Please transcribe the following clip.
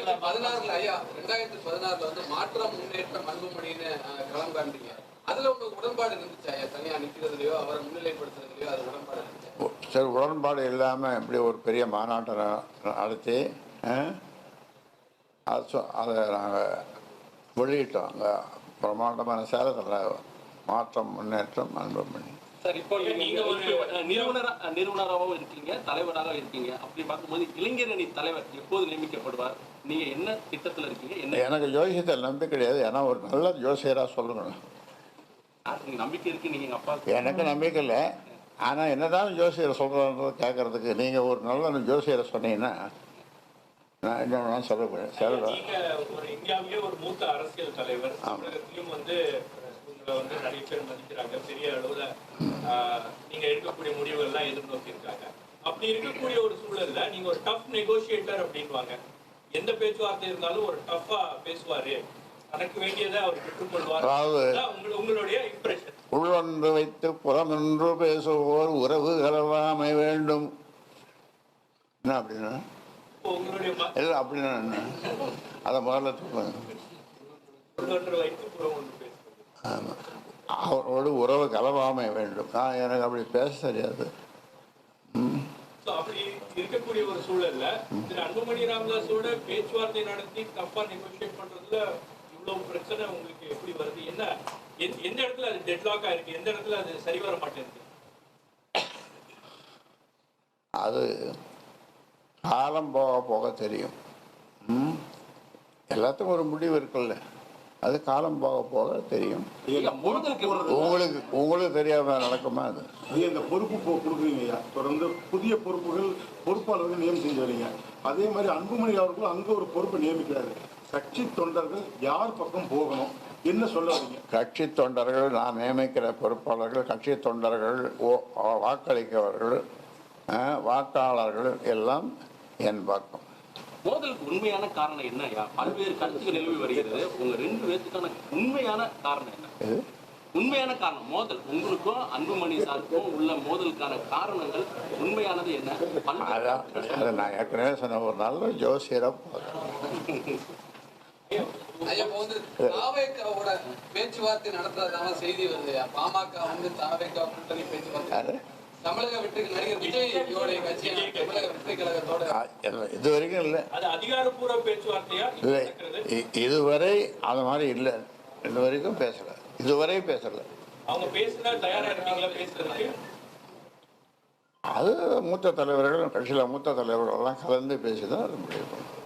2016 ஐயா 2016 வந்து மாற்றம் முன்னேற்றம் அன்புமணின்னு களம் காண்றீங்க. அதுல உங்களுக்கு உடன்பாடு இருந்துச்சு ஐயா? தனியா நிக்கிறதுலயோ அவரை முன்னிலைப்படுத்துறதுலயோ அது உடன்பாடு இருந்துச்சு? சரி, உடன்பாடு இல்லாமல் இப்படி ஒரு பெரிய மாநாட்டை நடத்தி அதை நாங்கள் வெளியிட்டோம். அங்கே பிரமாண்டமான சேலத்தில் மாற்றம் முன்னேற்றம் அன்புமணி. சார், இப்போ நீங்க ஒரு நிறுவனராகவும் இருக்கீங்க, தலைவராக இருக்கீங்க. அப்படி பார்க்கும்போது இளைஞரணி தலைவர் எப்போது நியமிக்கப்படுவார்? நீங்க என்ன திட்டத்தில் இருக்கீங்க? என்ன? எனக்கு ஜோசியத்தில் நம்பிக்கை கிடையாது. ஏன்னா ஒரு நல்ல ஜோசியராக சொல்லுங்க. நம்பிக்கை இருக்கு. நீங்க எங்க அப்பா? எனக்கு நம்பிக்கை இல்லை. ஆனால் என்னதான் ஜோசியரை சொல்கிறத கேட்கறதுக்கு நீங்கள் ஒரு நல்ல ஜோசியரை சொன்னீங்கன்னா நான் இன்னொன்று சொல்லப்படுறேன். இந்தியாவிலே ஒரு மூத்த அரசியல் தலைவர், தமிழகத்திலும் வந்து உங்களை வந்து நிறைய பேர் மதிக்கிறாங்க. பெரிய அளவுல நீங்க எடுக்கக்கூடிய முடிவுகள்லாம் எதிர்நோக்கி இருக்காங்க. அப்படி இருக்கக்கூடிய ஒரு சூழல்ல நீங்க ஒரு டஃப் நெகோசியேட்டர் அப்படின்வாங்க. எந்த பேச்சுவார்த்தை இருந்தாலும் ஒரு டஃபா பேசுவாரு, தனக்கு வேண்டியதை அவர் பெற்றுக்கொள்வார். உங்களுடைய இம்ப்ரெஷன்? உள்வன்று வைத்து புறமென்று பேசுவோர் உறவு கலவாமை வேண்டும். என்ன அப்படின்னா? உங்களுடைய இல்லை அப்படின்னா என்ன? அதை முதல்ல உள்வன்று வைத்து புறம் ஒன்று பேசுவது. ஆமாம், அவரோடு உறவு கலவாமை வேண்டும். எனக்கு அப்படி பேச தெரியாது. அப்படி இருக்கக்கூடிய ஒரு சூழல்ல திரு அன்புமணி ராமதாஸோட பேச்சுவார்த்தை நடத்தி தப்பா நெகோசியேட் பண்றதுல இவ்வளவு பிரச்சனை உங்களுக்கு எப்படி வருது? என்ன எந்த இடத்துல அது டெட்லாக்கா இருக்கு? எந்த இடத்துல அது சரி வர மாட்டேங்குது? அது காலம் போக போக தெரியும். எல்லாத்துக்கும் ஒரு முடிவு இருக்குல்ல, அது காலம் போக போக தெரியும். உங்களுக்கு தெரியாம நடக்குமா? அது இந்த பொறுப்பு கொடுக்குறீங்க ஐயா, தொடர்ந்து புதிய பொறுப்பாளர்கள் நியமனம் செஞ்சு வரீங்க. அதே மாதிரி அன்புமணி அவர்களும் அங்க ஒரு பொறுப்பை நியமிக்கிறாரு. கட்சி தொண்டர்கள் யார் பக்கம் போகணும், என்ன சொல்ல வரீங்க? கட்சி தொண்டர்கள், நான் நியமிக்கிற பொறுப்பாளர்கள், கட்சி தொண்டர்கள், வாக்களிக்கவர்கள், வாக்காளர்கள் எல்லாம் என் பக்கம். மோதலுக்கு உண்மையான காரணம் என்ன ஐயா? பல்வேறு கருத்துக்கள் நிலவி வருகிறது. உங்க ரெண்டு பேருக்கான உண்மையான காரணம் என்ன? உண்மையான காரணம் மோதல் உங்களுக்கும் அன்புமணி சாருக்கும் உள்ள மோதலுக்கான காரணங்கள் உண்மையானது என்ன? அதை நான் ஏற்கனவே சொன்ன ஒரு நல்ல ஜோசியரா பேச்சுவார்த்தை நடத்துறதான செய்தி வருது. பாமக வந்து தாவேகா கூட்டணி பேச்சுவார்த்தை தமிழக வெற்றி நடிகர் விஜய் கட்சி தமிழக வெற்றி கழகத்தோட இது வரைக்கும் இல்லை. அது அதிகாரப்பூர்வ பேச்சுவார்த்தையா? இல்லை, இதுவரை அது மாதிரி இல்லை. இது வரைக்கும் பேசல. இதுவரை பேசல. அவங்க பேசுனா தயாரா இருக்கீங்களா பேசுறதுக்கு? அது மூத்த தலைவர்கள், கட்சியில் மூத்த தலைவர்கள் எல்லாம் கலந்து பேசி தான் அது முடியும்.